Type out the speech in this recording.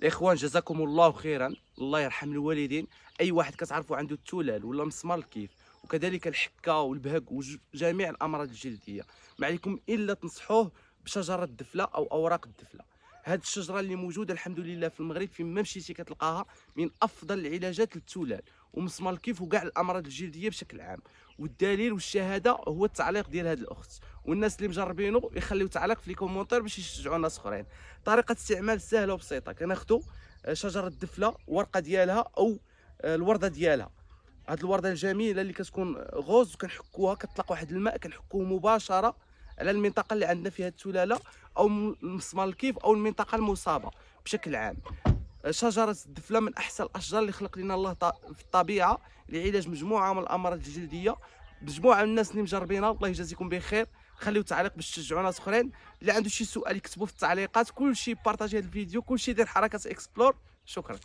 الاخوان جزاكم الله خيرا، الله يرحم الوالدين. اي واحد كتعرفوا عنده التلال ولا مسمار الكيف وكذلك الحكه والبهك وجميع الامراض الجلديه، ما عليكم الا تنصحوه بشجره الدفله او اوراق الدفله. هذه الشجره اللي موجوده الحمد لله في المغرب، فين ما مشيتي كتلقاها من افضل العلاجات للتلال ومسمار الكيف وكاع الامراض الجلديه بشكل عام. والدليل والشهاده هو التعليق ديال هذه الاخت، والناس اللي مجربينه يخليو تعليق في لي كومونتير باش يشجعوا ناس اخرين. طريقه استعمال سهله وبسيطه، كناخذوا شجره الدفله ورقه ديالها او الورده ديالها، هاد الورده الجميله اللي كتكون غوز، وكنحكوها كتطلق واحد الماء كنحكوه مباشره على المنطقه اللي عندنا فيها التلاله او مسمار الكيف او المنطقه المصابه بشكل عام. شجره الدفله من احسن الاشجار اللي خلق لنا الله في الطبيعه لعلاج مجموعه من الامراض الجلديه. مجموعه من الناس اللي مجربينها، الله يجازيكم بخير. خليو تعليق باش تشجعوا ناس اخرين. اللي عنده شي سؤال يكتبوا في التعليقات، كلشي بارطاجي هذا الفيديو، كلشي دير حركه اكسبلور. شكرا.